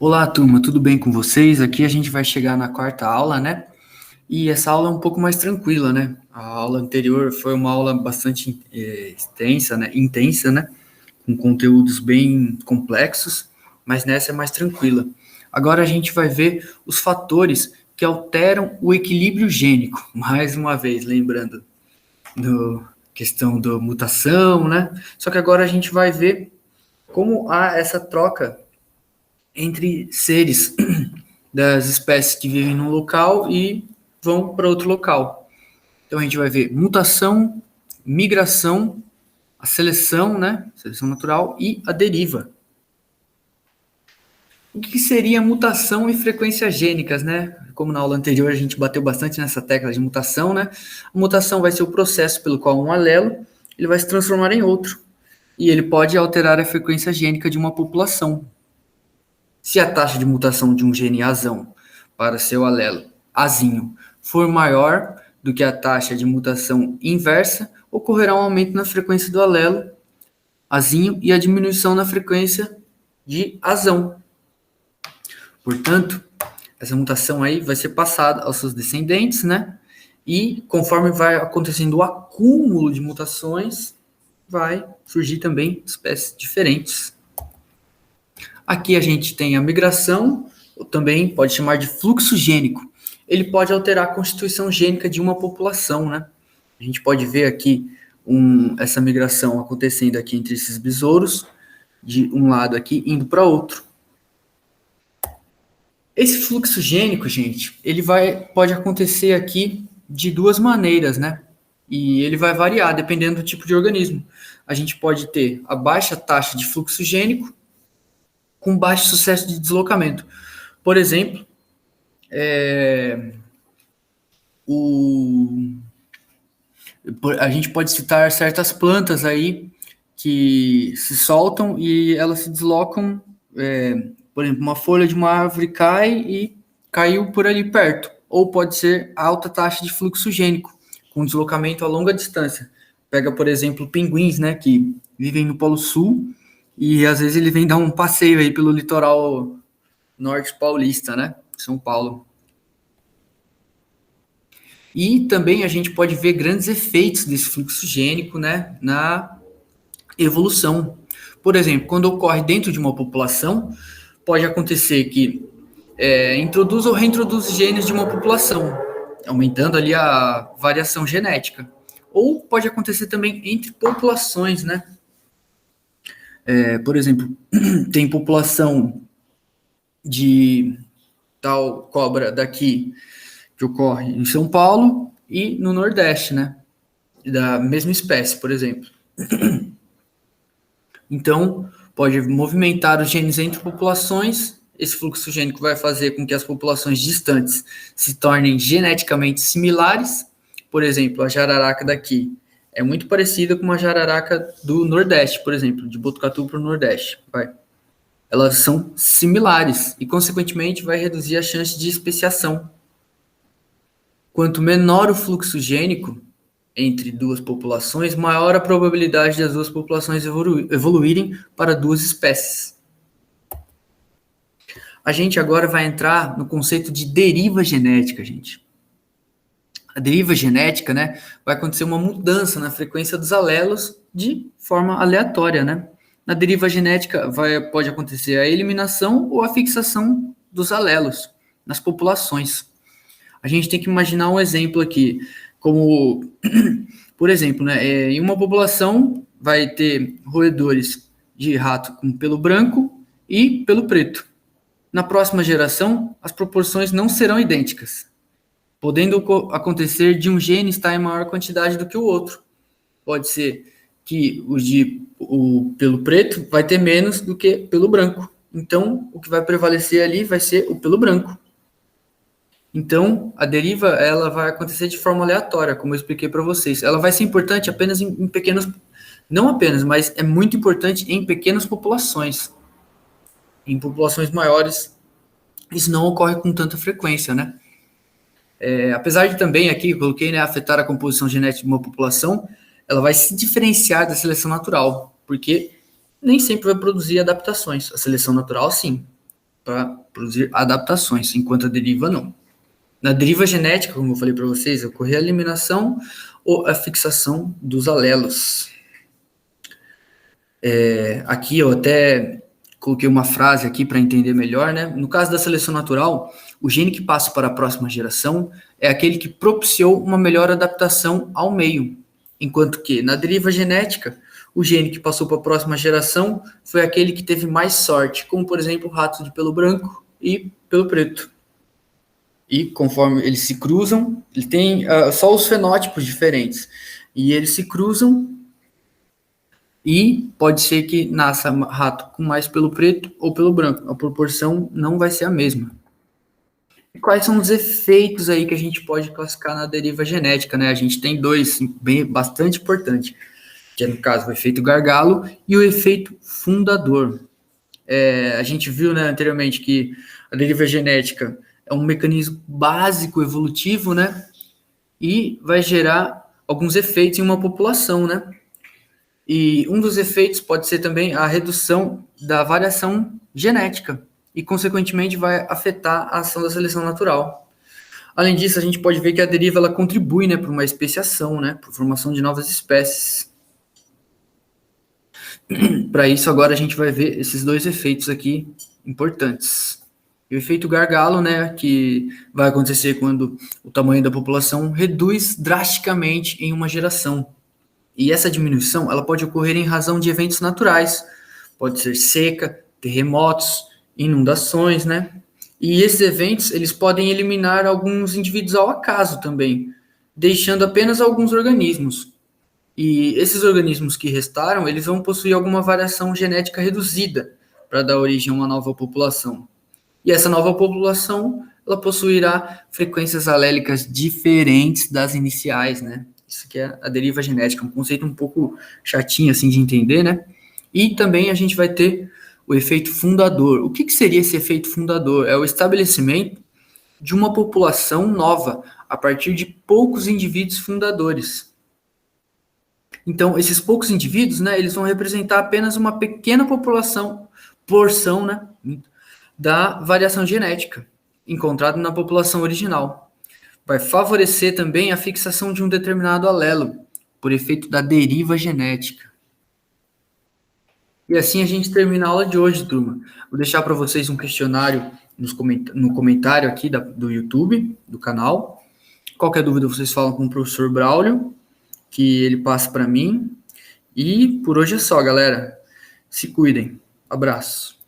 Olá, turma, tudo bem com vocês? Aqui a gente vai chegar na quarta aula, né? E essa aula é um pouco mais tranquila, né? A aula anterior foi uma aula bastante extensa, né? Intensa, né? Com conteúdos bem complexos, mas nessa é mais tranquila. Agora a gente vai ver os fatores que alteram o equilíbrio gênico, mais uma vez, lembrando do questão da mutação, né? Só que agora a gente vai ver como há essa troca entre seres das espécies que vivem num local e vão para outro local. Então a gente vai ver mutação, migração, a seleção, né? Seleção natural e a deriva. O que seria mutação e frequências gênicas, né? Como na aula anterior a gente bateu bastante nessa tecla de mutação, né? A mutação vai ser o processo pelo qual um alelo ele vai se transformar em outro. E ele pode alterar a frequência gênica de uma população. Se a taxa de mutação de um gene azão para seu alelo azinho for maior do que a taxa de mutação inversa, ocorrerá um aumento na frequência do alelo azinho e a diminuição na frequência de azão. Portanto, essa mutação aí vai ser passada aos seus descendentes, né? E conforme vai acontecendo o acúmulo de mutações, vai surgir também espécies diferentes. Aqui a gente tem a migração, ou também pode chamar de fluxo gênico. Ele pode alterar a constituição gênica de uma população, né? A gente pode ver aqui essa migração acontecendo aqui entre esses besouros, de um lado aqui indo para outro. Esse fluxo gênico, gente, ele pode acontecer aqui de duas maneiras, né? E ele vai variar dependendo do tipo de organismo. A gente pode ter a baixa taxa de fluxo gênico com baixo sucesso de deslocamento. Por exemplo, a gente pode citar certas plantas aí que se soltam e elas se deslocam, por exemplo, uma folha de uma árvore cai e caiu por ali perto. Ou pode ser alta taxa de fluxo gênico, com deslocamento a longa distância. Pega, por exemplo, pinguins, né, que vivem no Polo Sul e às vezes ele vem dar um passeio aí pelo litoral norte paulista, né, São Paulo. E também a gente pode ver grandes efeitos desse fluxo gênico, né, na evolução. Por exemplo, quando ocorre dentro de uma população, pode acontecer que introduz ou reintroduz genes de uma população, aumentando ali a variação genética. Ou pode acontecer também entre populações, né? Por exemplo, tem população de tal cobra daqui que ocorre em São Paulo e no Nordeste, né? Da mesma espécie, por exemplo. Então, pode movimentar os genes entre populações. Esse fluxo gênico vai fazer com que as populações distantes se tornem geneticamente similares. Por exemplo, a jararaca daqui é muito parecida com uma jararaca do Nordeste, por exemplo, de Botucatu para o Nordeste. Elas são similares e, consequentemente, vai reduzir a chance de especiação. Quanto menor o fluxo gênico entre duas populações, maior a probabilidade das duas populações evoluírem para duas espécies. A gente agora vai entrar no conceito de deriva genética, gente. A deriva genética, né, vai acontecer uma mudança na frequência dos alelos de forma aleatória, né? Na deriva genética pode acontecer a eliminação ou a fixação dos alelos nas populações. A gente tem que imaginar um exemplo aqui, como, por exemplo, né, em uma população vai ter roedores de rato com pelo branco e pelo preto. Na próxima geração, as proporções não serão idênticas, podendo acontecer de um gene estar em maior quantidade do que o outro. Pode ser que o pelo preto vai ter menos do que pelo branco. Então, o que vai prevalecer ali vai ser o pelo branco. Então, a deriva ela vai acontecer de forma aleatória, como eu expliquei para vocês. Ela vai ser importante apenas em pequenos, não apenas, mas é muito importante em pequenas populações. Em populações maiores, isso não ocorre com tanta frequência, né? Apesar de também aqui, eu coloquei, né, afetar a composição genética de uma população, ela vai se diferenciar da seleção natural, porque nem sempre vai produzir adaptações. A seleção natural, sim. para produzir adaptações, enquanto a deriva não. Na deriva genética, como eu falei para vocês, ocorre a eliminação ou a fixação dos alelos. Aqui eu até coloquei uma frase aqui para entender melhor, né? No caso da seleção natural, o gene que passa para a próxima geração é aquele que propiciou uma melhor adaptação ao meio, enquanto que na deriva genética, o gene que passou para a próxima geração foi aquele que teve mais sorte, como por exemplo o rato de pelo branco e pelo preto. E conforme eles se cruzam, ele tem só os fenótipos diferentes, e eles se cruzam. E pode ser que nasça rato com mais pelo preto ou pelo branco. A proporção não vai ser a mesma. E quais são os efeitos aí que a gente pode classificar na deriva genética, né? A gente tem dois bastante importantes, que é, no caso, o efeito gargalo e o efeito fundador. A gente viu, né, anteriormente que a deriva genética é um mecanismo básico evolutivo, né? E vai gerar alguns efeitos em uma população, né? E um dos efeitos pode ser também a redução da variação genética e, consequentemente, vai afetar a ação da seleção natural. Além disso, a gente pode ver que a deriva ela contribui, né, para uma especiação, né, para a formação de novas espécies. Para isso, agora a gente vai ver esses dois efeitos aqui importantes. E o efeito gargalo, né, que vai acontecer quando o tamanho da população reduz drasticamente em uma geração. E essa diminuição ela pode ocorrer em razão de eventos naturais, pode ser seca, terremotos, inundações, né? E esses eventos eles podem eliminar alguns indivíduos ao acaso também, deixando apenas alguns organismos. E esses organismos que restaram, eles vão possuir alguma variação genética reduzida para dar origem a uma nova população. E essa nova população, ela possuirá frequências alélicas diferentes das iniciais, né? Isso que é a deriva genética, um conceito um pouco chatinho assim de entender, né? E também a gente vai ter o efeito fundador. O que seria esse efeito fundador? É o estabelecimento de uma população nova a partir de poucos indivíduos fundadores. Então, esses poucos indivíduos, né, eles vão representar apenas uma pequena porção, né, da variação genética encontrada na população original. Vai favorecer também a fixação de um determinado alelo, por efeito da deriva genética. E assim a gente termina a aula de hoje, turma. Vou deixar para vocês um questionário no comentário aqui do YouTube, do canal. Qualquer dúvida vocês falam com o professor Braulio, que ele passa para mim. E por hoje é só, galera. Se cuidem. Abraço.